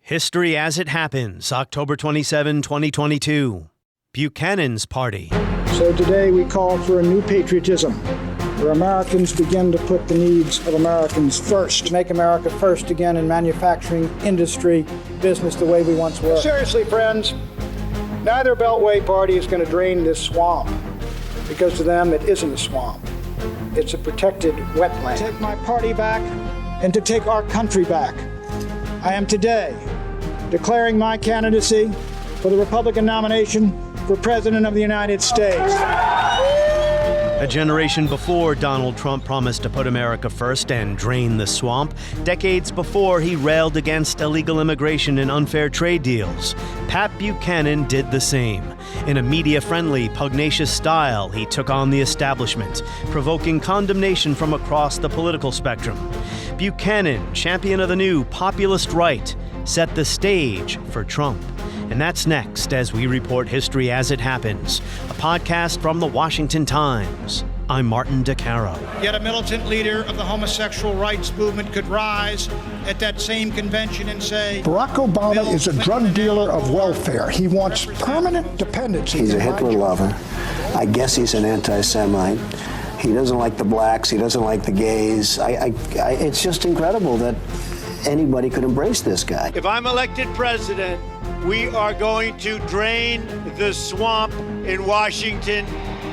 History as it happens, October 27, 2022. Buchanan's party. So today we call for a new patriotism, where Americans begin to put the needs of Americans first. Make America first again in manufacturing, industry, business the way we once were. Seriously, friends, neither Beltway party is going to drain this swamp, because to them it isn't a swamp. It's a protected wetland. To take my party back and to take our country back, I am today declaring my candidacy for the Republican nomination for President of the United States. A generation before Donald Trump promised to put America first and drain the swamp, decades before he railed against illegal immigration and unfair trade deals, Pat Buchanan did the same. In a media-friendly, pugnacious style, he took on the establishment, provoking condemnation from across the political spectrum. Buchanan, champion of the new populist right, set the stage for Trump. And that's next as we report history as it happens, a podcast from the Washington Times. I'm Martin DeCaro. Yet a militant leader of the homosexual rights movement could rise at that same convention and say, Barack Obama is a drug dealer of welfare. He wants permanent dependency. He's a Hitler lover. I guess he's an anti-Semite. He doesn't like the blacks. He doesn't like the gays. It's just incredible that anybody could embrace this guy. If I'm elected president, we are going to drain the swamp in Washington,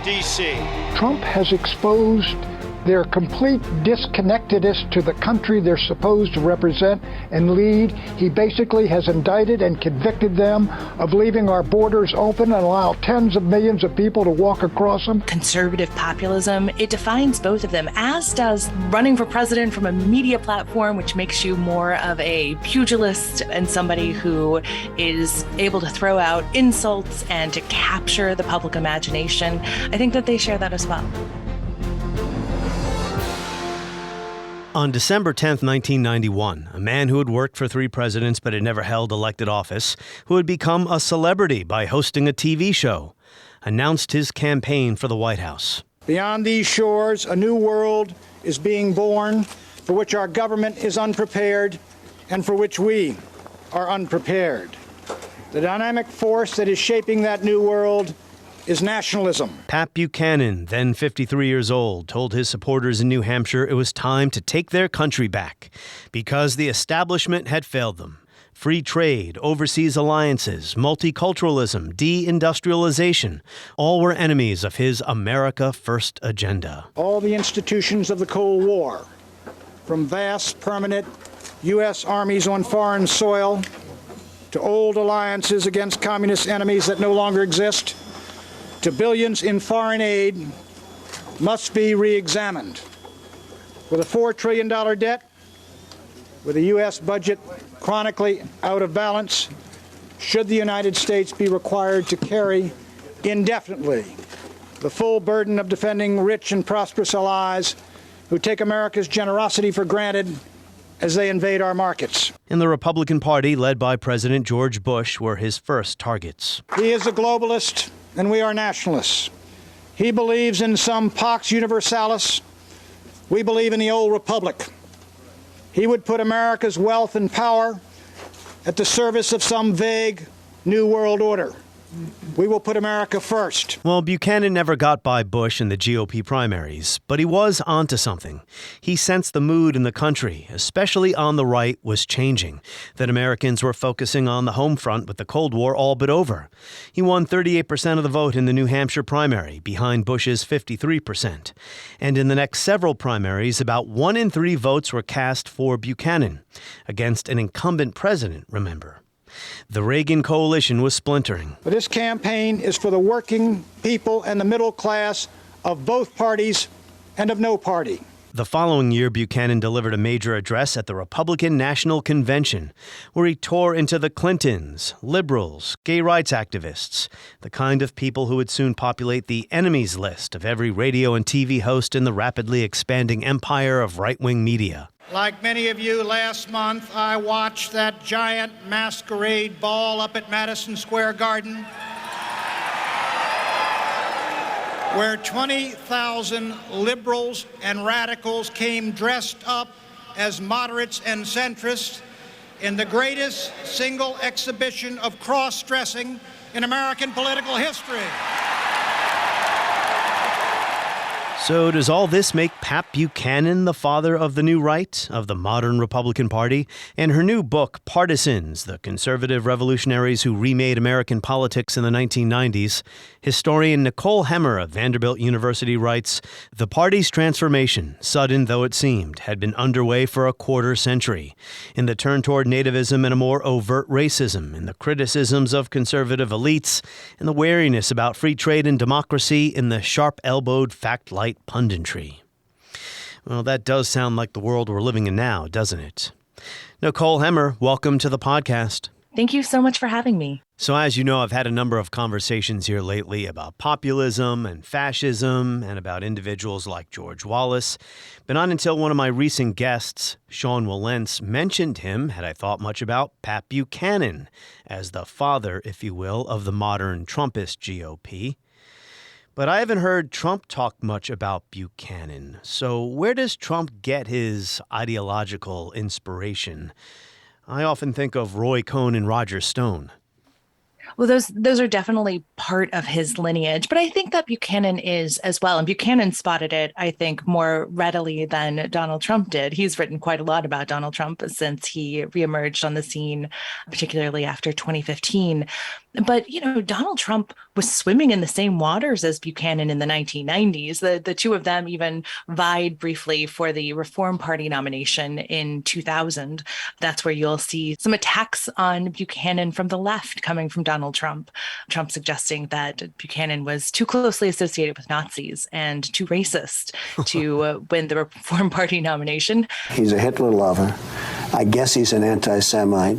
D.C. Trump has exposed their complete disconnectedness to the country they're supposed to represent and lead. He basically has indicted and convicted them of leaving our borders open and allow tens of millions of people to walk across them. Conservative populism, it defines both of them, as does running for president from a media platform, which makes you more of a pugilist and somebody who is able to throw out insults and to capture the public imagination. I think that they share that as well. On December 10th, 1991, a man who had worked for 3 presidents but had never held elected office, who had become a celebrity by hosting a TV show, announced his campaign for the White House. Beyond these shores, a new world is being born for which our government is unprepared and for which we are unprepared. The dynamic force that is shaping that new world is nationalism. Pat Buchanan, then 53 years old, told his supporters in New Hampshire it was time to take their country back because the establishment had failed them. Free trade, overseas alliances, multiculturalism, deindustrialization, all were enemies of his America First agenda. All the institutions of the Cold War, from vast permanent U.S. armies on foreign soil to old alliances against communist enemies that no longer exist, to billions in foreign aid, must be re-examined. With a $4 trillion debt, with a U.S. budget chronically out of balance, should the United States be required to carry indefinitely the full burden of defending rich and prosperous allies who take America's generosity for granted as they invade our markets? And the Republican Party, led by President George Bush, were his first targets. He is a globalist, and we are nationalists. He believes in some Pax Universalis. We believe in the old republic. He would put America's wealth and power at the service of some vague new world order. We will put America first. Well, Buchanan never got by Bush in the GOP primaries, but he was onto something. He sensed the mood in the country, especially on the right, was changing, that Americans were focusing on the home front with the Cold War all but over. He won 38% of the vote in the New Hampshire primary, behind Bush's 53%. And in the next several primaries, about 1 in 3 votes were cast for Buchanan, against an incumbent president, remember. The Reagan coalition was splintering. But this campaign is for the working people and the middle class of both parties and of no party. The following year, Buchanan delivered a major address at the Republican National Convention, where he tore into the Clintons, liberals, gay rights activists, the kind of people who would soon populate the enemies list of every radio and TV host in the rapidly expanding empire of right-wing media. Like many of you, last month I watched that giant masquerade ball up at Madison Square Garden, where 20,000 liberals and radicals came dressed up as moderates and centrists in the greatest single exhibition of cross-dressing in American political history. So does all this make Pat Buchanan the father of the new right, of the modern Republican Party? In her new book, Partisans, the conservative revolutionaries who remade American politics in the 1990s, historian Nicole Hemmer of Vanderbilt University writes, the party's transformation, sudden though it seemed, had been underway for a quarter century. In the turn toward nativism and a more overt racism, in the criticisms of conservative elites, in the wariness about free trade and democracy, in the sharp-elbowed fact-light punditry. Well, that does sound like the world we're living in now, doesn't it? Nicole Hemmer, welcome to the podcast. Thank you so much for having me. So as you know, I've had a number of conversations here lately about populism and fascism and about individuals like George Wallace. But not until one of my recent guests, Sean Wilentz, mentioned him had I thought much about Pat Buchanan as the father, if you will, of the modern Trumpist GOP. But I haven't heard Trump talk much about Buchanan. So where does Trump get his ideological inspiration? I often think of Roy Cohn and Roger Stone. Well, those are definitely part of his lineage, but I think that Buchanan is as well. And Buchanan spotted it, I think, more readily than Donald Trump did. He's written quite a lot about Donald Trump since he reemerged on the scene, particularly after 2015. But, Donald Trump was swimming in the same waters as Buchanan in the 1990s. The two of them even vied briefly for the Reform Party nomination in 2000. That's where you'll see some attacks on Buchanan from the left coming from Donald Trump. Trump suggesting that Buchanan was too closely associated with Nazis and too racist to win the Reform Party nomination. He's a Hitler lover. I guess he's an anti-Semite.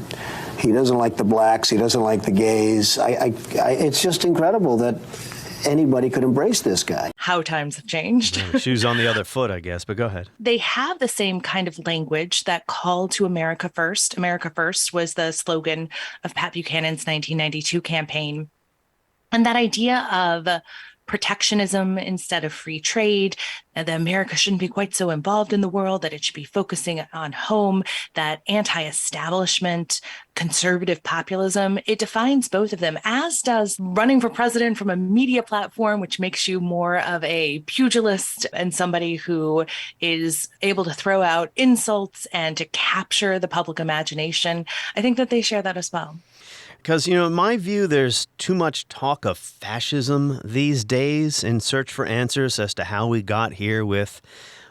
He doesn't like the blacks. He doesn't like the gays. It's just incredible that anybody could embrace this guy. How times have changed. Shoes on the other foot, I guess, but go ahead. They have the same kind of language, that call to America First. America First was the slogan of Pat Buchanan's 1992 campaign. And that idea of protectionism instead of free trade, that America shouldn't be quite so involved in the world, that it should be focusing on home, that anti-establishment, conservative populism, it defines both of them, as does running for president from a media platform, which makes you more of a pugilist and somebody who is able to throw out insults and to capture the public imagination. I think that they share that as well. Because, in my view, there's too much talk of fascism these days in search for answers as to how we got here with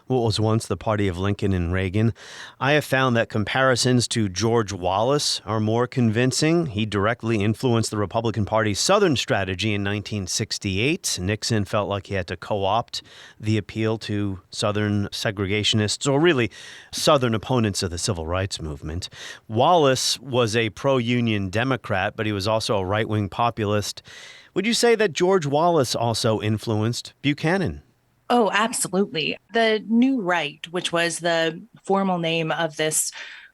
what was once the party of Lincoln and Reagan. I have found that comparisons to George Wallace are more convincing. He directly influenced the Republican Party's Southern strategy in 1968. Nixon felt like he had to co-opt the appeal to Southern segregationists, or really Southern opponents of the civil rights movement. Wallace was a pro-union Democrat, but he was also a right-wing populist. Would you say that George Wallace also influenced Buchanan? Oh, absolutely. The New Right, which was the formal name of this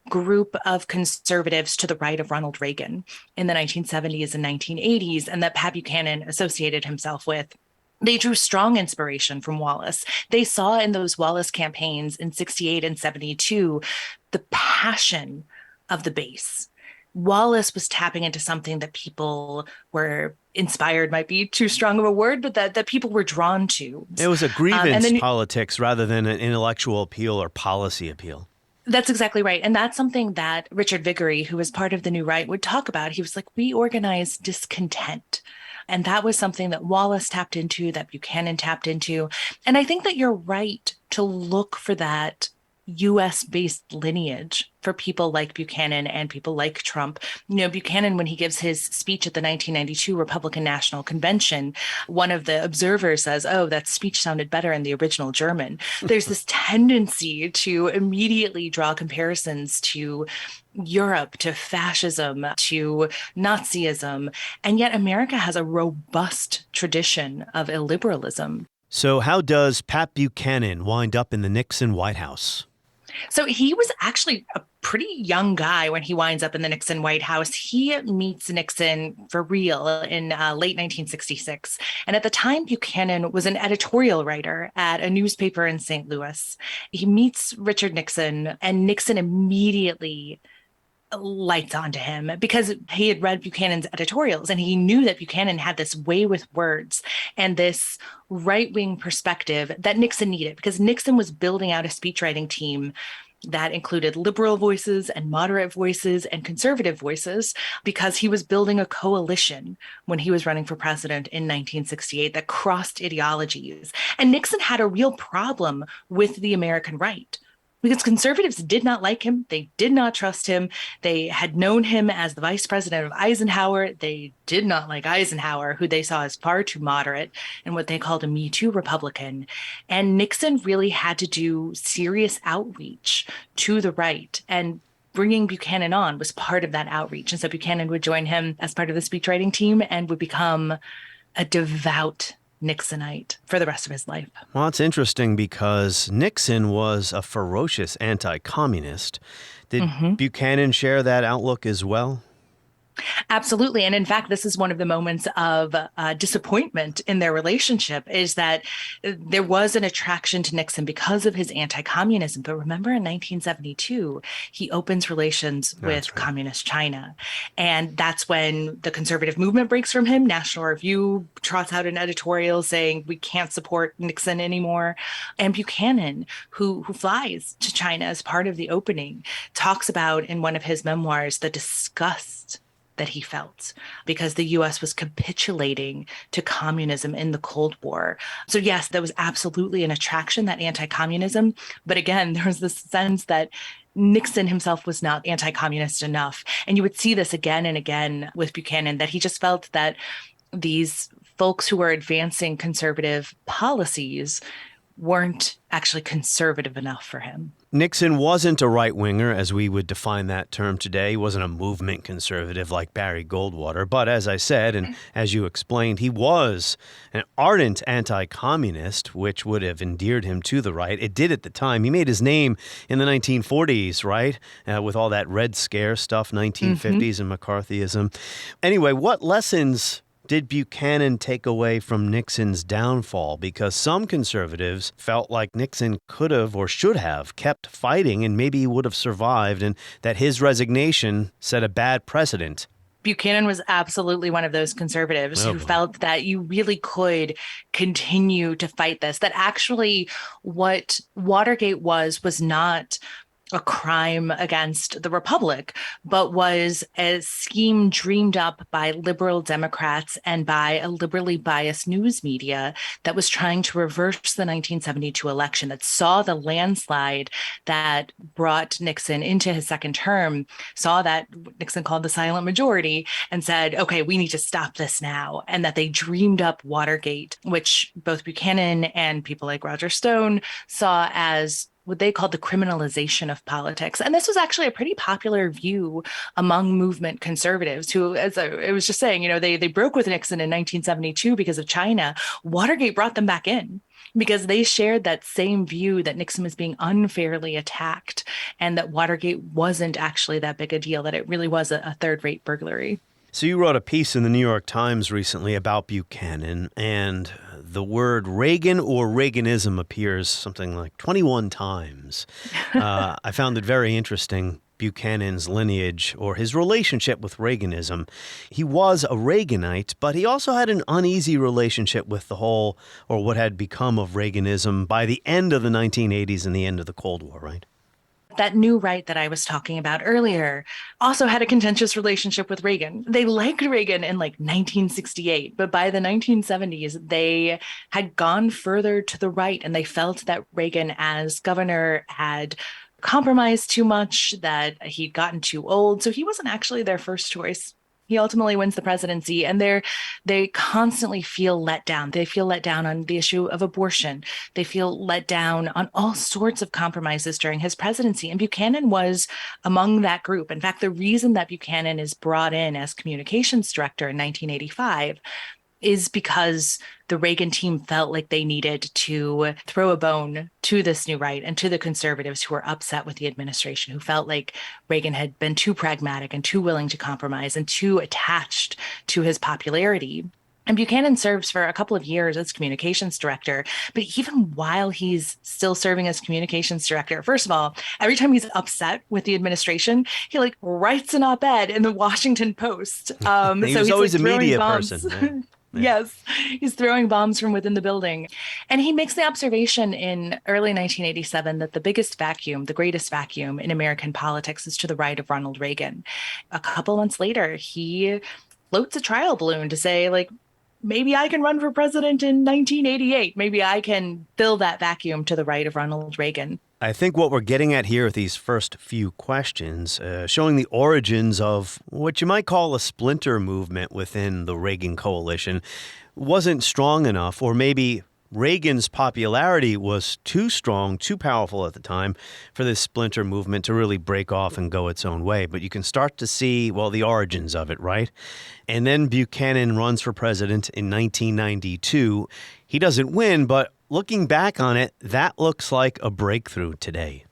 group of conservatives to the right of Ronald Reagan in the 1970s and 1980s, and that Pat Buchanan associated himself with, they drew strong inspiration from Wallace. They saw in those Wallace campaigns in 68 and 72 the passion of the base. Wallace was tapping into something that people were inspired, might be too strong of a word, but that people were drawn to. It was a grievance politics rather than an intellectual appeal or policy appeal. That's exactly right. And that's something that Richard Viguerie, who was part of the New Right, would talk about. He was like, we organize discontent. And that was something that Wallace tapped into, that Buchanan tapped into. And I think that you're right to look for that U.S.-based lineage for people like Buchanan and people like Trump. Buchanan, when he gives his speech at the 1992 Republican National Convention, one of the observers says, oh, that speech sounded better in the original German. There's this tendency to immediately draw comparisons to Europe, to fascism, to Nazism, and yet America has a robust tradition of illiberalism. So how does Pat Buchanan wind up in the Nixon White House? So he was actually a pretty young guy when he winds up in the Nixon White House. He meets Nixon for real in late 1966. And at the time, Buchanan was an editorial writer at a newspaper in St. Louis. He meets Richard Nixon, and Nixon immediately lights onto him because he had read Buchanan's editorials and he knew that Buchanan had this way with words and this right-wing perspective that Nixon needed, because Nixon was building out a speechwriting team that included liberal voices and moderate voices and conservative voices, because he was building a coalition when he was running for president in 1968 that crossed ideologies. And Nixon had a real problem with the American right, because conservatives did not like him. They did not trust him. They had known him as the vice president of Eisenhower. They did not like Eisenhower, who they saw as far too moderate and what they called a Me Too Republican. And Nixon really had to do serious outreach to the right. And bringing Buchanan on was part of that outreach. And so Buchanan would join him as part of the speechwriting team and would become a devout Nixonite for the rest of his life. Well, it's interesting because Nixon was a ferocious anti-communist. Did Buchanan share that outlook as well? Absolutely. And in fact, this is one of the moments of disappointment in their relationship, is that there was an attraction to Nixon because of his anti-communism. But remember, in 1972, he opens relations with communist China. And that's when the conservative movement breaks from him. National Review trots out an editorial saying we can't support Nixon anymore. And Buchanan, who flies to China as part of the opening, talks about in one of his memoirs the disgust that he felt because the U.S. was capitulating to communism in the Cold War. So yes, there was absolutely an attraction, that anti-communism. But again, there was this sense that Nixon himself was not anti-communist enough. And you would see this again and again with Buchanan, that he just felt that these folks who were advancing conservative policies weren't actually conservative enough for him. Nixon wasn't a right-winger, as we would define that term today. He wasn't a movement conservative like Barry Goldwater. But as I said, and as you explained, he was an ardent anti-communist, which would have endeared him to the right. It did at the time. He made his name in the 1940s, right? With all that Red Scare stuff, 1950s and McCarthyism. Anyway, what lessons did Buchanan take away from Nixon's downfall? Because some conservatives felt like Nixon could have or should have kept fighting and maybe he would have survived, and that his resignation set a bad precedent. Buchanan was absolutely one of those conservatives who felt that you really could continue to fight this, that actually what Watergate was not a crime against the Republic, but was a scheme dreamed up by liberal Democrats and by a liberally biased news media that was trying to reverse the 1972 election, that saw the landslide that brought Nixon into his second term, saw that Nixon called the silent majority and said, okay, we need to stop this now. And that they dreamed up Watergate, which both Buchanan and people like Roger Stone saw as what they called the criminalization of politics. And this was actually a pretty popular view among movement conservatives who, as I was just saying, they broke with Nixon in 1972 because of China. Watergate brought them back in because they shared that same view that Nixon was being unfairly attacked and that Watergate wasn't actually that big a deal, that it really was a third-rate burglary. So you wrote a piece in the New York Times recently about Buchanan, and the word Reagan or Reaganism appears something like 21 times. I found it very interesting, Buchanan's lineage or his relationship with Reaganism. He was a Reaganite, but he also had an uneasy relationship with the whole, or what had become of Reaganism by the end of the 1980s and the end of the Cold War, right? That new right that I was talking about earlier also had a contentious relationship with Reagan. They liked Reagan in 1968, but by the 1970s, they had gone further to the right and they felt that Reagan as governor had compromised too much, that he'd gotten too old. So he wasn't actually their first choice. He ultimately wins the presidency, and they constantly feel let down. They feel let down on the issue of abortion. They feel let down on all sorts of compromises during his presidency. And Buchanan was among that group. In fact, the reason that Buchanan is brought in as communications director in 1985 is because the Reagan team felt like they needed to throw a bone to this new right and to the conservatives who were upset with the administration, who felt like Reagan had been too pragmatic and too willing to compromise and too attached to his popularity. And Buchanan serves for a couple of years as communications director. But even while he's still serving as communications director, first of all, every time he's upset with the administration, he like writes an op-ed in the Washington Post. He So was he's always like a throwing media bombs. person. Yeah. Yes, he's throwing bombs from within the building. And he makes the observation in early 1987 that the biggest vacuum, the greatest vacuum in American politics is to the right of Ronald Reagan. A couple months later, he floats a trial balloon to say, like, maybe I can run for president in 1988. Maybe I can fill that vacuum to the right of Ronald Reagan. I think what we're getting at here with these first few questions, showing the origins of what you might call a splinter movement within the Reagan coalition, wasn't strong enough, or maybe Reagan's popularity was too strong, too powerful at the time for this splinter movement to really break off and go its own way. But you can start to see, well, the origins of it, right? And then Buchanan runs for president in 1992. He doesn't win, but looking back on it, that looks like a breakthrough today.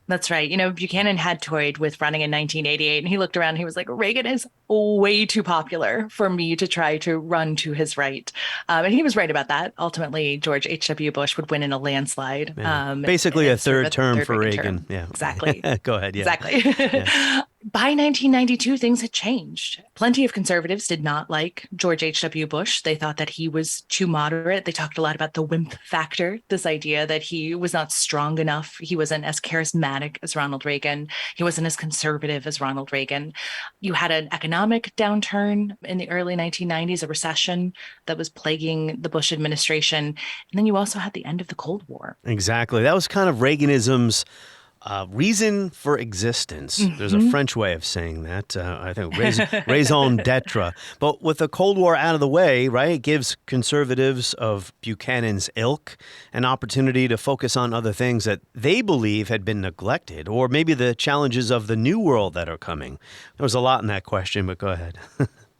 That's right. You know, Buchanan had toyed with running in 1988, and he looked around and he was like, Reagan is way too popular for me to try to run to his right. And he was right about that. Ultimately, George H.W. Bush would win in a landslide. Yeah. Basically a third term for Reagan. Term. Yeah, exactly. Go ahead. Yeah. Exactly. Yeah. By 1992, things had changed. Plenty of conservatives did not like George H.W. Bush. They thought that he was too moderate. They talked a lot about the wimp factor, this idea that he was not strong enough. He wasn't as charismatic as Ronald Reagan. He wasn't as conservative as Ronald Reagan. You had an economic downturn in the early 1990s, a recession that was plaguing the Bush administration. And then you also had the end of the Cold War. Exactly. That was kind of Reaganism's reason for existence. Mm-hmm. There's a French way of saying that. I think raison d'etre. But with the Cold War out of the way, right, it gives conservatives of Buchanan's ilk an opportunity to focus on other things that they believe had been neglected, or maybe the challenges of the new world that are coming. There was a lot in that question, but go ahead.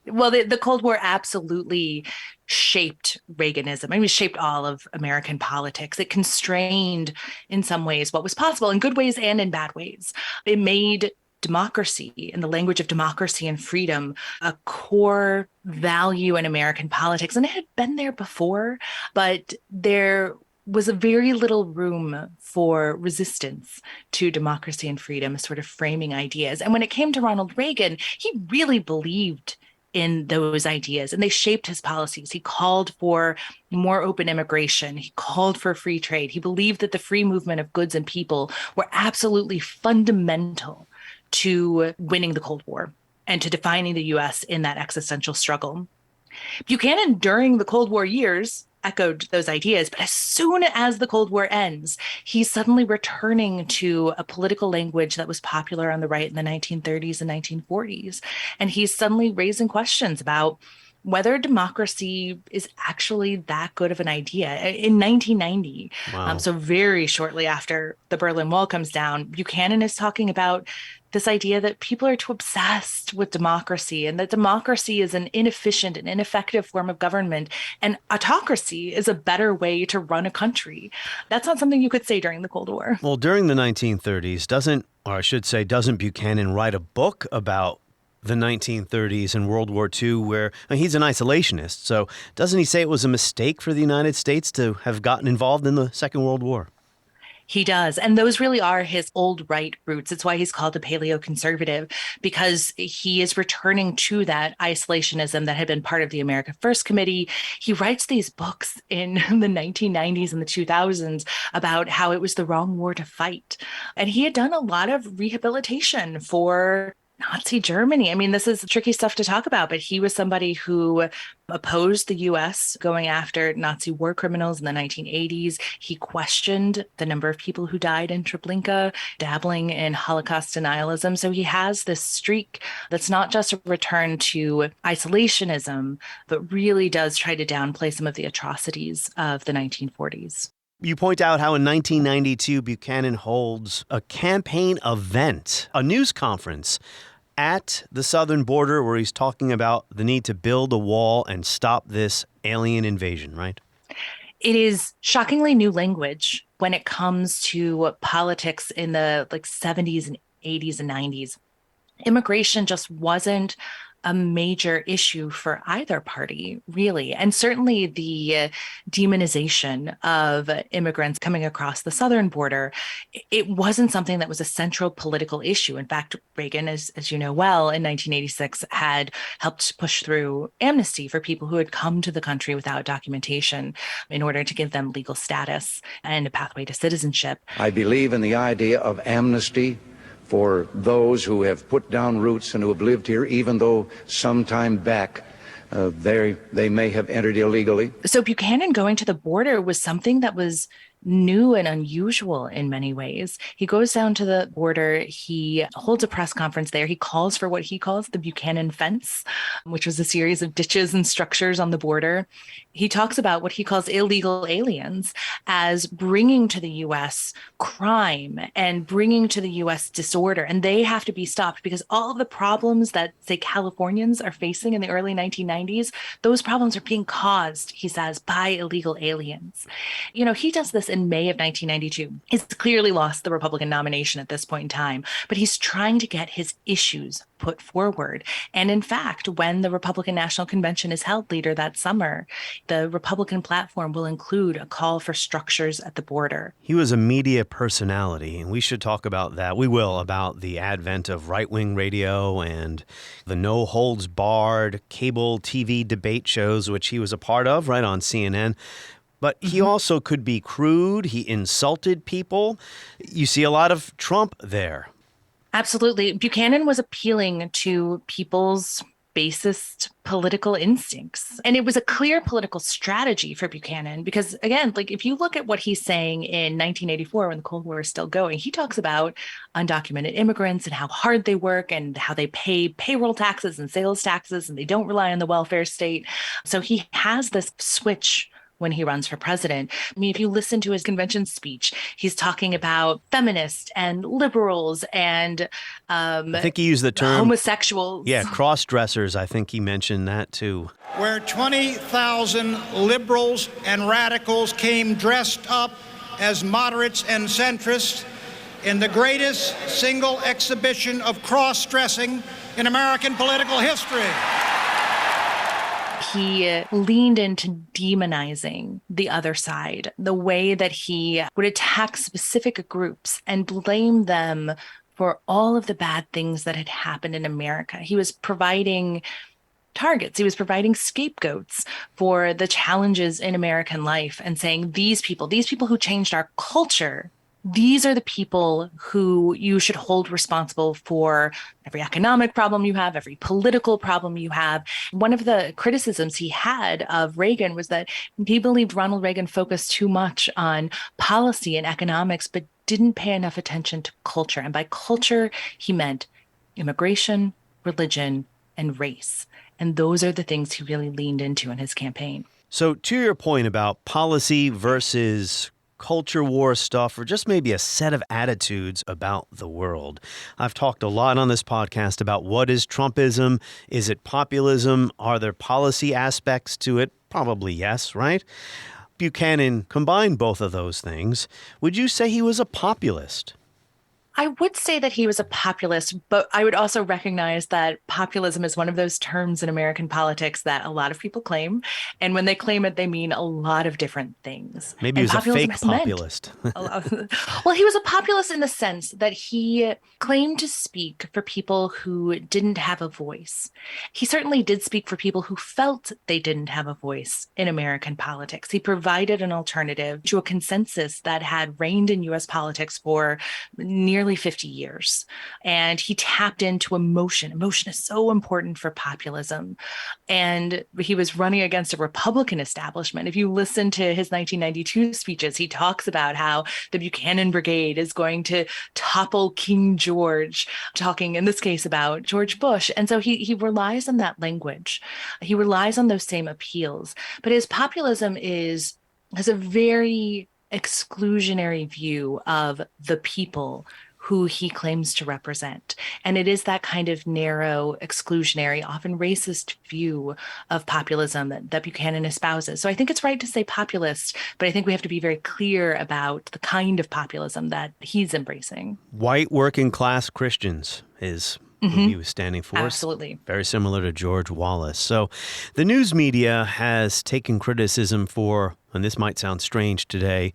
Well, the Cold War absolutely shaped Reaganism. I mean, it shaped all of American politics. It constrained, in some ways, what was possible, in good ways and in bad ways. It made democracy, in the language of democracy and freedom, a core value in American politics. And it had been there before, but there was a very little room for resistance to democracy and freedom, sort of framing ideas. And when it came to Ronald Reagan, he really believed in those ideas, and they shaped his policies. He called for more open immigration. He called for free trade. He believed that the free movement of goods and people were absolutely fundamental to winning the Cold War and to defining the U.S. in that existential struggle. Buchanan, during the Cold War years, echoed those ideas, but as soon as the Cold War ends, he's suddenly returning to a political language that was popular on the right in the 1930s and 1940s. And he's suddenly raising questions about whether democracy is actually that good of an idea. In 1990, wow. So very shortly after the Berlin Wall comes down, Buchanan is talking about this idea that people are too obsessed with democracy, and that democracy is an inefficient and ineffective form of government, and autocracy is a better way to run a country. That's not something you could say during the Cold War. Well, during the 1930s, doesn't Buchanan write a book about the 1930s and World War II, where he's an isolationist. So doesn't he say it was a mistake for the United States to have gotten involved in the Second World War? He does. And those really are his old right roots. It's why he's called a paleoconservative, because he is returning to that isolationism that had been part of the America First Committee. He writes these books in the 1990s and the 2000s about how it was the wrong war to fight. And he had done a lot of rehabilitation for Nazi Germany. I mean, this is tricky stuff to talk about, but he was somebody who opposed the U.S. going after Nazi war criminals in the 1980s. He questioned the number of people who died in Treblinka, dabbling in Holocaust denialism. So he has this streak that's not just a return to isolationism, but really does try to downplay some of the atrocities of the 1940s. You point out how in 1992, Buchanan holds a campaign event, a news conference at the southern border where he's talking about the need to build a wall and stop this alien invasion, right? It is shockingly new language when it comes to politics in the 70s and 80s and 90s. immigration just wasn't a major issue for either party, really. And certainly the demonization of immigrants coming across the southern border, it wasn't something that was a central political issue. In fact, Reagan, as you know well, in 1986 had helped push through amnesty for people who had come to the country without documentation in order to give them legal status and a pathway to citizenship. I believe in the idea of amnesty for those who have put down roots and who have lived here, even though some time back they may have entered illegally. So Buchanan going to the border was something that was new and unusual in many ways. He goes down to the border. He holds a press conference there. He calls for what he calls the Buchanan fence, which was a series of ditches and structures on the border. He talks about what he calls illegal aliens as bringing to the U.S. crime and bringing to the U.S. disorder. And they have to be stopped because all of the problems that, say, Californians are facing in the early 1990s, those problems are being caused, he says, by illegal aliens. You know, he does this in May of 1992. He's clearly lost the Republican nomination at this point in time, but he's trying to get his issues put forward. And in fact, when the Republican National Convention is held later that summer, the Republican platform will include a call for structures at the border. He was a media personality, and we should talk about that. We will, about the advent of right-wing radio and the no-holds-barred cable TV debate shows, which he was a part of, right, on CNN. But he also could be crude. He insulted people. You see a lot of Trump there. Absolutely. Buchanan was appealing to people's basest political instincts. And it was a clear political strategy for Buchanan because, again, like if you look at what he's saying in 1984 when the Cold War is still going, he talks about undocumented immigrants and how hard they work and how they pay payroll taxes and sales taxes and they don't rely on the welfare state. So he has this switch when he runs for president. I mean, if you listen to his convention speech, he's talking about feminists and liberals and I think he used the term homosexuals. Yeah, cross-dressers. I think he mentioned that too. Where 20,000 liberals and radicals came dressed up as moderates and centrists in the greatest single exhibition of cross-dressing in American political history. He leaned into demonizing the other side, the way that he would attack specific groups and blame them for all of the bad things that had happened in America. He was providing targets. He was providing scapegoats for the challenges in American life and saying, these people who changed our culture, these are the people who you should hold responsible for every economic problem you have, every political problem you have. One of the criticisms he had of Reagan was that he believed Ronald Reagan focused too much on policy and economics, but didn't pay enough attention to culture. And by culture, he meant immigration, religion, and race. And those are the things he really leaned into in his campaign. So to your point about policy versus culture war stuff, or just maybe a set of attitudes about the world. I've talked a lot on this podcast about what is Trumpism. Is it populism? Are there policy aspects to it? Probably yes, right? Buchanan combined both of those things. Would you say he was a populist? I would say that he was a populist, but I would also recognize that populism is one of those terms in American politics that a lot of people claim. And when they claim it, they mean a lot of different things. Maybe he was a fake populist. Well, he was a populist in the sense that he claimed to speak for people who didn't have a voice. He certainly did speak for people who felt they didn't have a voice in American politics. He provided an alternative to a consensus that had reigned in U.S. politics for nearly 50 years. And he tapped into emotion. Emotion is so important for populism. And he was running against a Republican establishment. If you listen to his 1992 speeches, he talks about how the Buchanan Brigade is going to topple King George, talking in this case about George Bush. And so he relies on that language. He relies on those same appeals. But his populism has a very exclusionary view of the people who he claims to represent. And it is that kind of narrow, exclusionary, often racist view of populism that Buchanan espouses. So I think it's right to say populist, but I think we have to be very clear about the kind of populism that he's embracing. White working class Christians is who he was standing for. Absolutely. Very similar to George Wallace. So the news media has taken criticism for, and this might sound strange today,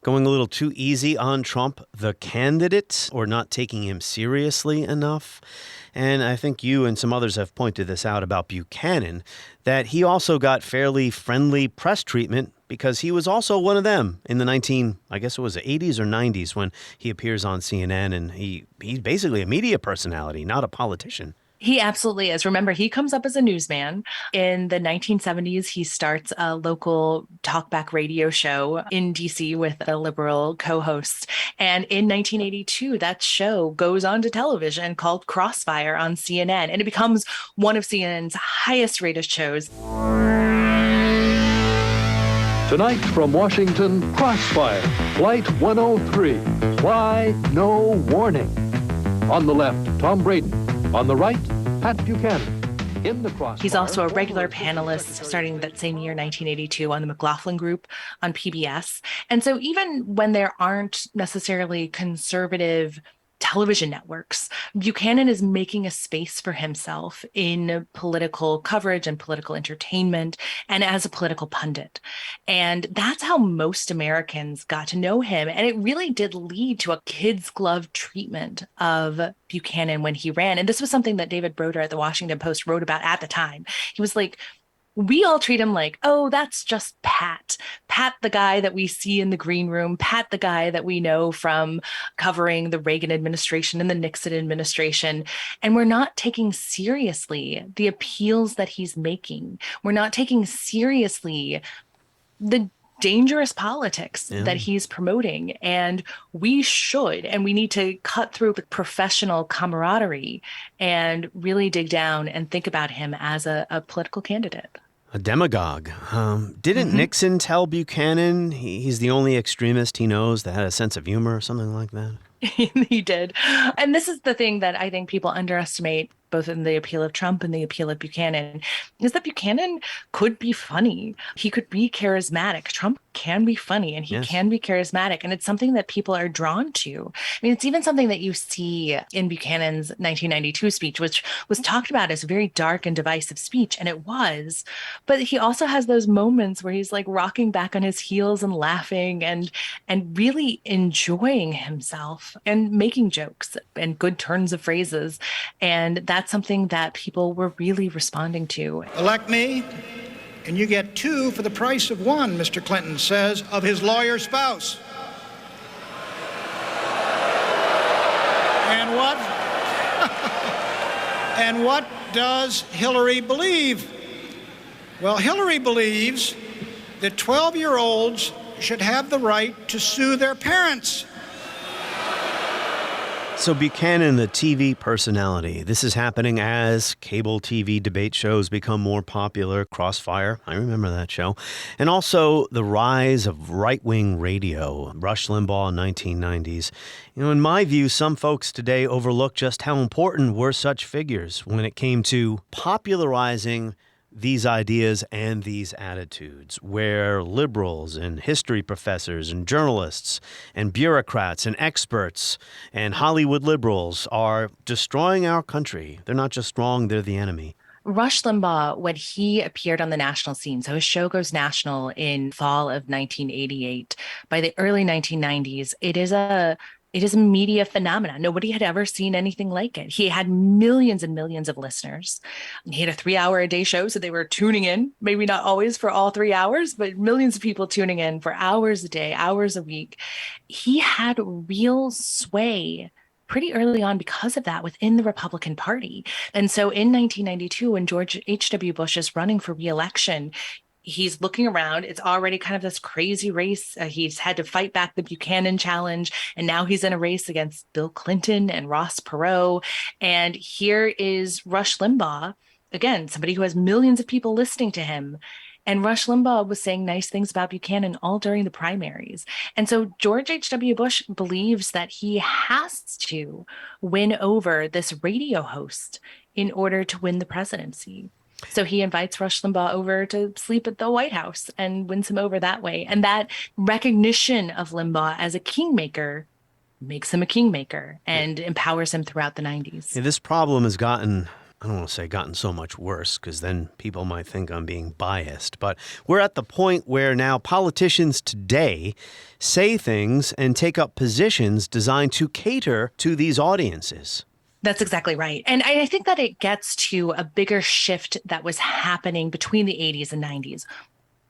going a little too easy on Trump, the candidate, or not taking him seriously enough. And I think you and some others have pointed this out about Buchanan, that he also got fairly friendly press treatment because he was also one of them in the 80s or 90s when he appears on CNN, and he's basically a media personality, not a politician. He absolutely is. Remember, he comes up as a newsman. In the 1970s, he starts a local talkback radio show in D.C. with a liberal co-host. And in 1982, that show goes on to television called Crossfire on CNN, and it becomes one of CNN's highest rated shows. Tonight from Washington, Crossfire, Flight 103. Fly no warning. On the left, Tom Braden. On the right, Pat Buchanan. In the Crossfire. He's also a regular panelist starting that same year, 1982, on the McLaughlin Group on PBS. And so even when there aren't necessarily conservative television networks, Buchanan is making a space for himself in political coverage and political entertainment and as a political pundit. And that's how most Americans got to know him. And it really did lead to a kid's glove treatment of Buchanan when he ran. And this was something that David Broder at the Washington Post wrote about at the time. He was like, we all treat him like, oh, that's just Pat. Pat, the guy that we see in the green room. Pat, the guy that we know from covering the Reagan administration and the Nixon administration. And we're not taking seriously the appeals that he's making. We're not taking seriously the dangerous politics that he's promoting. And we should, and we need to cut through the professional camaraderie and really dig down and think about him as a political candidate. A demagogue. Didn't Nixon tell Buchanan he's the only extremist he knows that had a sense of humor or something like that? He did. And this is the thing that I think people underestimate, both in the appeal of Trump and the appeal of Buchanan, is that Buchanan could be funny. He could be charismatic. Trump can be funny and he can be charismatic. And it's something that people are drawn to. I mean, it's even something that you see in Buchanan's 1992 speech, which was talked about as a very dark and divisive speech. And it was. But he also has those moments where he's like rocking back on his heels and laughing and really enjoying himself and making jokes and good turns of phrases. And that's something that people were really responding to. Elect me, and you get two for the price of one, Mr. Clinton says of his lawyer spouse. And what? And what does Hillary believe? Well, Hillary believes that 12-year-olds should have the right to sue their parents. So Buchanan, the TV personality, this is happening as cable TV debate shows become more popular. Crossfire, I remember that show. And also the rise of right-wing radio, Rush Limbaugh in 1990s. You know, in my view, some folks today overlook just how important were such figures when it came to popularizing these ideas and these attitudes, where liberals and history professors and journalists and bureaucrats and experts and Hollywood liberals are destroying our country. They're not just wrong, they're the enemy. Rush Limbaugh, when he appeared on the national scene, so his show goes national in fall of 1988. By the early 1990s, it is a media phenomenon. Nobody had ever seen anything like it. He had millions and millions of listeners. He had a 3-hour-a-day show, so they were tuning in, maybe not always for all 3 hours, but millions of people tuning in for hours a day, hours a week. He had real sway pretty early on because of that within the Republican Party. And so in 1992, when George H.W. Bush is running for re-election, he's looking around. It's already kind of this crazy race. He's had to fight back the Buchanan challenge, and now he's in a race against Bill Clinton and Ross Perot. And here is Rush Limbaugh, again, somebody who has millions of people listening to him. And Rush Limbaugh was saying nice things about Buchanan all during the primaries. And so George H.W. Bush believes that he has to win over this radio host in order to win the presidency. So he invites Rush Limbaugh over to sleep at the White House and wins him over that way. And that recognition of Limbaugh as a kingmaker makes him a kingmaker and empowers him throughout the 90s. Yeah, this problem has gotten, I don't want to say gotten so much worse, because then people might think I'm being biased. But we're at the point where now politicians today say things and take up positions designed to cater to these audiences. That's exactly right. And I think that it gets to a bigger shift that was happening between the 80s and 90s.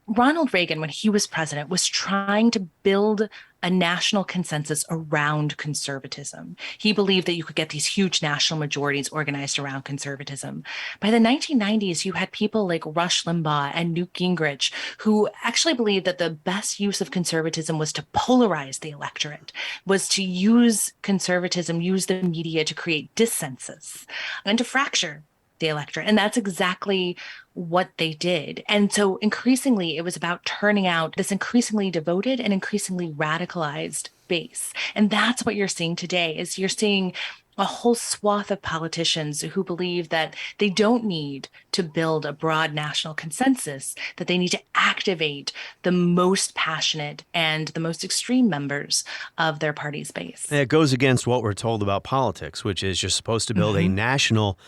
Ronald Reagan, when he was president, was trying to build a national consensus around conservatism. He believed that you could get these huge national majorities organized around conservatism. By the 1990s, you had people like Rush Limbaugh and Newt Gingrich who actually believed that the best use of conservatism was to polarize the electorate, was to use conservatism, use the media to create dissensus and to fracture the electorate. And that's exactly what they did. And so increasingly, it was about turning out this increasingly devoted and increasingly radicalized base. And that's what you're seeing today, is you're seeing a whole swath of politicians who believe that they don't need to build a broad national consensus, that they need to activate the most passionate and the most extreme members of their party's base. And it goes against what we're told about politics, which is you're supposed to build a national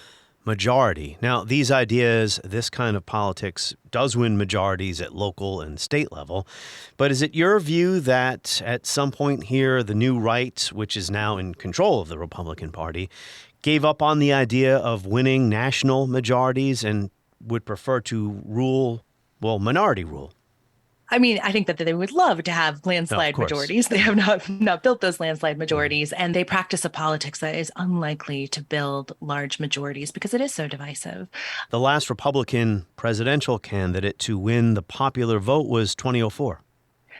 majority. Now, these ideas, this kind of politics does win majorities at local and state level. But is it your view that at some point here, the new right, which is now in control of the Republican Party, gave up on the idea of winning national majorities and would prefer to rule, well, minority rule? I mean, I think that they would love to have landslide majorities. They have not built those landslide majorities, and they practice a politics that is unlikely to build large majorities because it is so divisive. The last Republican presidential candidate to win the popular vote was 2004.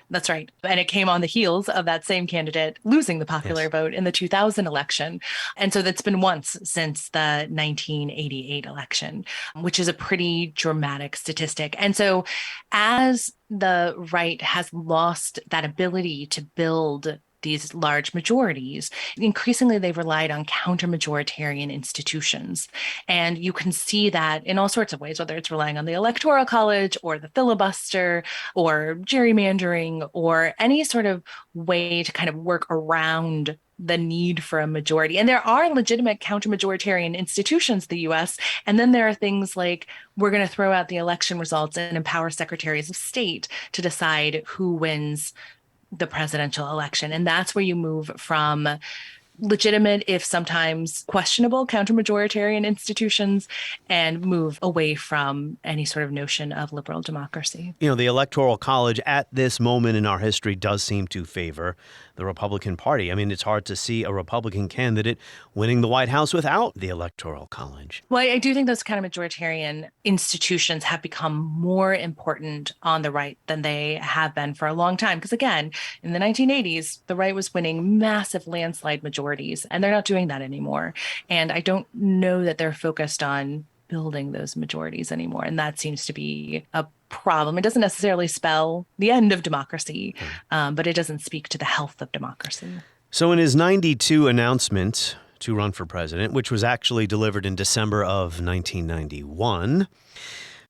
That's right. And it came on the heels of that same candidate losing the popular vote in the 2000 election. And so that's been once since the 1988 election, which is a pretty dramatic statistic. And so as the right has lost that ability to build these large majorities, increasingly they've relied on counter-majoritarian institutions. And you can see that in all sorts of ways, whether it's relying on the Electoral College or the filibuster or gerrymandering or any sort of way to kind of work around the need for a majority. And there are legitimate counter-majoritarian institutions in the U.S. And then there are things like, we're going to throw out the election results and empower secretaries of state to decide who wins the presidential election. And that's where you move from legitimate, if sometimes questionable, counter-majoritarian institutions and move away from any sort of notion of liberal democracy. You know, the Electoral College at this moment in our history does seem to favor the Republican Party. I mean, it's hard to see a Republican candidate winning the White House without the Electoral College. Well, I do think those counter-majoritarian institutions have become more important on the right than they have been for a long time. Because again, in the 1980s, the right was winning massive landslide majorities, and they're not doing that anymore. And I don't know that they're focused on building those majorities anymore. And that seems to be a problem. It doesn't necessarily spell the end of democracy, but it doesn't speak to the health of democracy. So in his 92 announcement to run for president, which was actually delivered in December of 1991,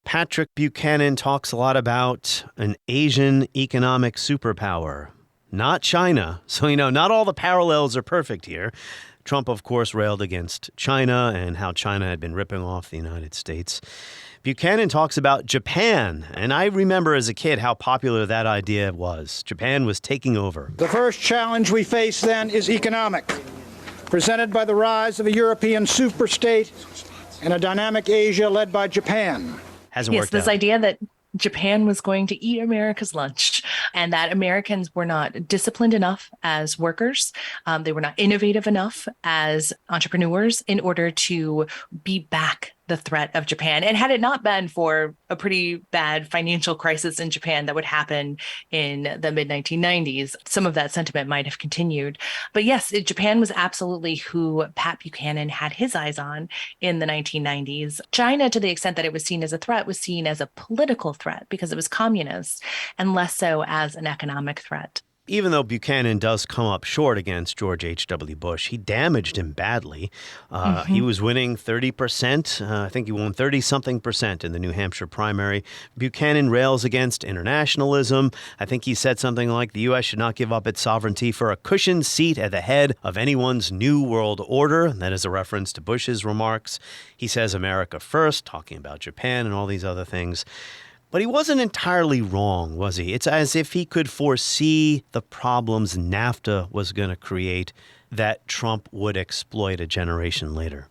Patrick Buchanan talks a lot about an Asian economic superpower, not China. So, you know, not all the parallels are perfect here. Trump, of course, railed against China and how China had been ripping off the United States. Buchanan talks about Japan, and I remember as a kid how popular that idea was. Japan was taking over. The first challenge we face then is economic, presented by the rise of a European superstate and a dynamic Asia led by Japan. Hasn't worked out. This idea that Japan was going to eat America's lunch and that Americans were not disciplined enough as workers. They were not innovative enough as entrepreneurs in order to beat back the threat of Japan. And had it not been for a pretty bad financial crisis in Japan that would happen in the mid-1990s, some of that sentiment might have continued. But yes, Japan was absolutely who Pat Buchanan had his eyes on in the 1990s. China, to the extent that it was seen as a threat, was seen as a political threat because it was communist and less so as an economic threat. Even though Buchanan does come up short against George H.W. Bush, he damaged him badly. He was winning 30%. I think he won 30-something% in the New Hampshire primary. Buchanan rails against internationalism. I think he said something like the U.S. should not give up its sovereignty for a cushioned seat at the head of anyone's new world order. That is a reference to Bush's remarks. He says America first, talking about Japan and all these other things. But he wasn't entirely wrong, was he? It's as if he could foresee the problems NAFTA was going to create that Trump would exploit a generation later.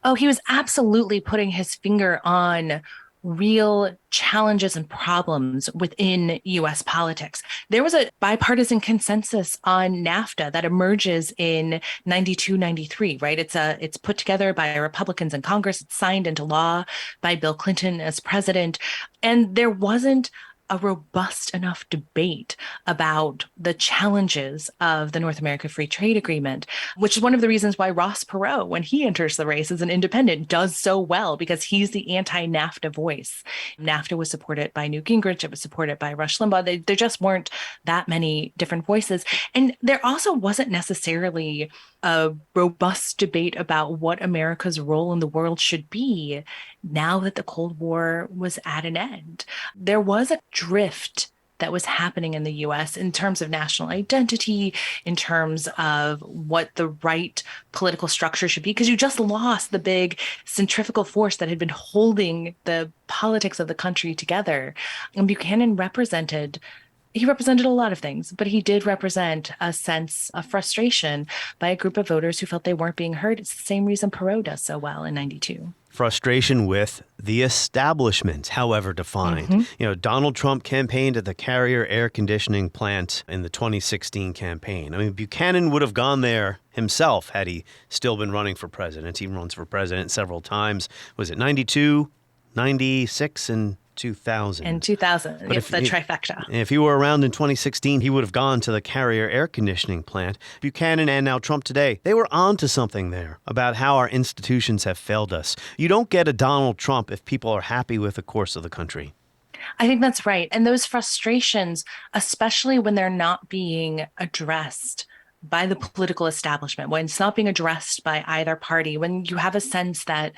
Oh, he was absolutely putting his finger on real challenges and problems within U.S. politics. There was a bipartisan consensus on NAFTA that emerges in 92, 93, right? It's put together by Republicans in Congress. It's signed into law by Bill Clinton as president. And there wasn't a robust enough debate about the challenges of the North America Free Trade Agreement, which is one of the reasons why Ross Perot, when he enters the race as an independent, does so well, because he's the anti-NAFTA voice. NAFTA was supported by Newt Gingrich. It was supported by Rush Limbaugh. There just weren't that many different voices. And there also wasn't necessarily a robust debate about what America's role in the world should be now that the Cold War was at an end. There was a drift that was happening in the U.S. in terms of national identity, in terms of what the right political structure should be, because you just lost the big centrifugal force that had been holding the politics of the country together. And Buchanan represented a lot of things, but he did represent a sense of frustration by a group of voters who felt they weren't being heard. It's the same reason Perot does so well in 92. Frustration with the establishment, however defined. Donald Trump campaigned at the Carrier air conditioning plant in the 2016 campaign. I mean, Buchanan would have gone there himself had he still been running for president. He runs for president several times. Was it 92, 96, and 2000. In 2000, but it's the trifecta. If he were around in 2016, he would have gone to the Carrier air conditioning plant. Buchanan and now Trump today, they were on to something there about how our institutions have failed us. You don't get a Donald Trump if people are happy with the course of the country. I think that's right. And those frustrations, especially when they're not being addressed by the political establishment, when it's not being addressed by either party, when you have a sense that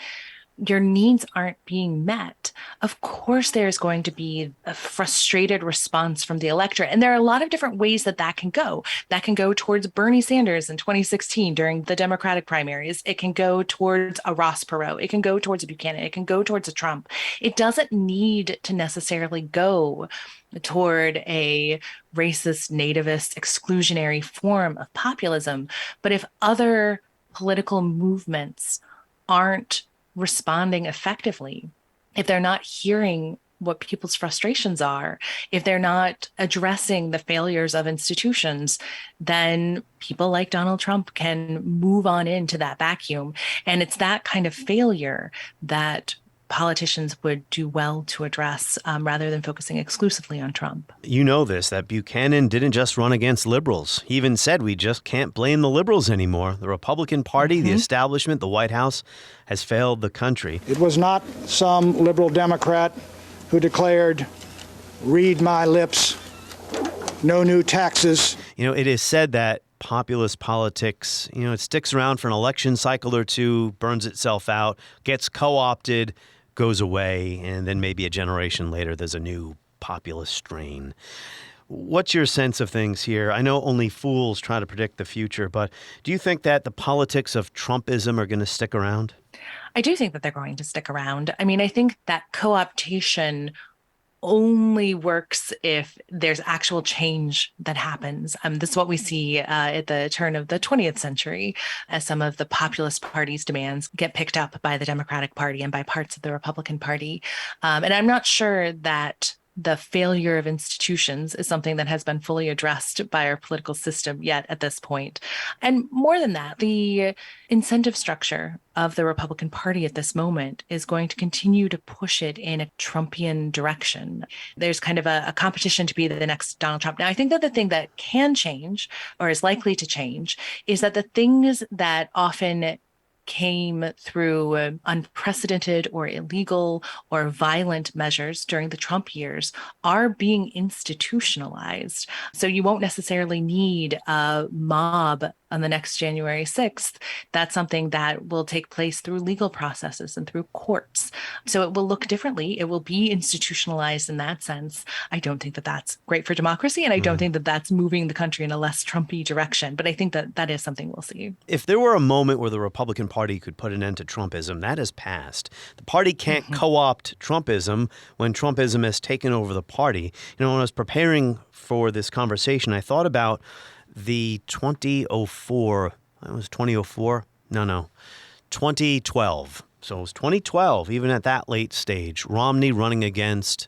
your needs aren't being met, of course there's going to be a frustrated response from the electorate. And there are a lot of different ways that can go. That can go towards Bernie Sanders in 2016 during the Democratic primaries. It can go towards a Ross Perot. It can go towards a Buchanan. It can go towards a Trump. It doesn't need to necessarily go toward a racist, nativist, exclusionary form of populism. But if other political movements aren't responding effectively, if they're not hearing what people's frustrations are, if they're not addressing the failures of institutions, then people like Donald Trump can move on into that vacuum. And it's that kind of failure that politicians would do well to address rather than focusing exclusively on Trump. You know this, that Buchanan didn't just run against liberals. He even said we just can't blame the liberals anymore. The Republican Party, the establishment, the White House has failed the country. It was not some liberal Democrat who declared, "Read my lips, no new taxes." It is said that populist politics, it sticks around for an election cycle or two, burns itself out, gets co-opted, goes away, and then maybe a generation later there's a new populist strain. What's your sense of things here? I know only fools try to predict the future, but do you think that the politics of Trumpism are going to stick around? I do think that they're going to stick around. I mean, I think that co-optation only works if there's actual change that happens. This is what we see at the turn of the 20th century as some of the populist parties' demands get picked up by the Democratic Party and by parts of the Republican Party. And I'm not sure that the failure of institutions is something that has been fully addressed by our political system yet at this point. And more than that, the incentive structure of the Republican Party at this moment is going to continue to push it in a Trumpian direction. There's kind of a competition to be the next Donald Trump. Now, I think that the thing that can change or is likely to change is that the things that often came through unprecedented or illegal or violent measures during the Trump years are being institutionalized. So you won't necessarily need a mob on the next January 6th. That's something that will take place through legal processes and through courts. So it will look differently. It will be institutionalized in that sense. I don't think that that's great for democracy, and I don't think that that's moving the country in a less Trumpy direction. But I think that that is something we'll see. If there were a moment where the Republican Party could put an end to Trumpism, that has passed. The party can't co-opt Trumpism when Trumpism has taken over the party. When I was preparing for this conversation, I thought about the 2004, it was 2004? No, 2012. So it was 2012, even at that late stage, Romney running against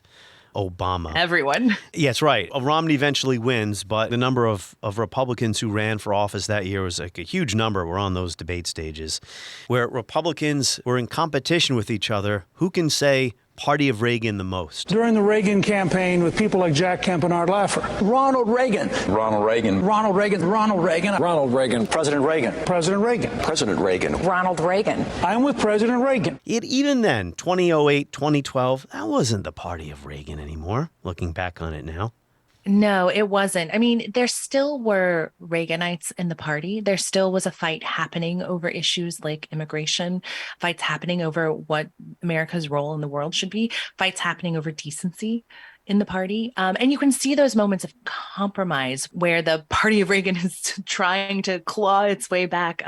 Obama. Everyone. Yes, right. Romney eventually wins, but the number of Republicans who ran for office that year was like a huge number. Were on those debate stages where Republicans were in competition with each other. Who can say party of Reagan the most? During the Reagan campaign with people like Jack Kemp and Art Laffer. Ronald Reagan. Ronald Reagan. Ronald Reagan. Ronald Reagan. Ronald Reagan. President Reagan. President Reagan. President Reagan. Ronald Reagan. I'm with President Reagan. Even then, 2008, 2012, that wasn't the party of Reagan anymore, looking back on it now. No, it wasn't. I mean, there still were Reaganites in the party. There still was a fight happening over issues like immigration, fights happening over what America's role in the world should be, fights happening over decency in the party. And you can see those moments of compromise where the party of Reagan is trying to claw its way back,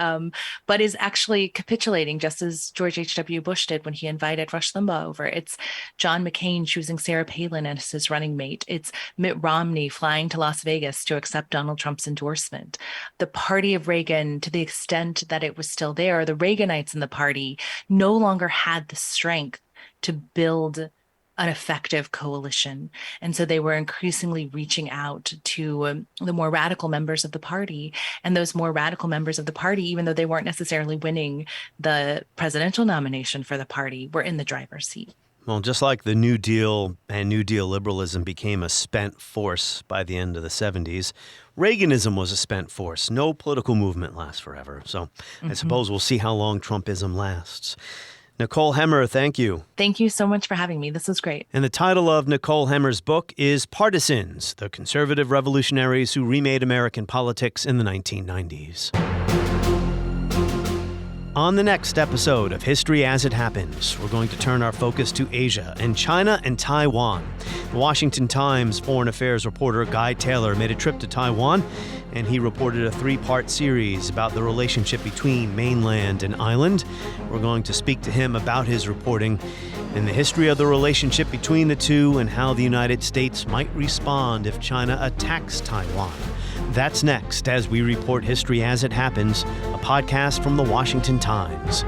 but is actually capitulating, just as George H.W. Bush did when he invited Rush Limbaugh over. It's John McCain choosing Sarah Palin as his running mate. It's Mitt Romney flying to Las Vegas to accept Donald Trump's endorsement. The party of Reagan, to the extent that it was still there, the Reaganites in the party no longer had the strength to build an effective coalition. And so they were increasingly reaching out to the more radical members of the party. And those more radical members of the party, even though they weren't necessarily winning the presidential nomination for the party, were in the driver's seat. Well, just like the New Deal and New Deal liberalism became a spent force by the end of the 70s, Reaganism was a spent force. No political movement lasts forever. So I suppose we'll see how long Trumpism lasts. Nicole Hemmer, thank you. Thank you so much for having me. This was great. And the title of Nicole Hemmer's book is Partisans, the Conservative Revolutionaries Who Remade American Politics in the 1990s. On the next episode of History as It Happens, we're going to turn our focus to Asia and China and Taiwan. The Washington Times foreign affairs reporter Guy Taylor made a trip to Taiwan, and he reported a 3-part series about the relationship between mainland and island. We're going to speak to him about his reporting and the history of the relationship between the two and how the United States might respond if China attacks Taiwan. That's next as we report History as It Happens, a podcast from the Washington Times.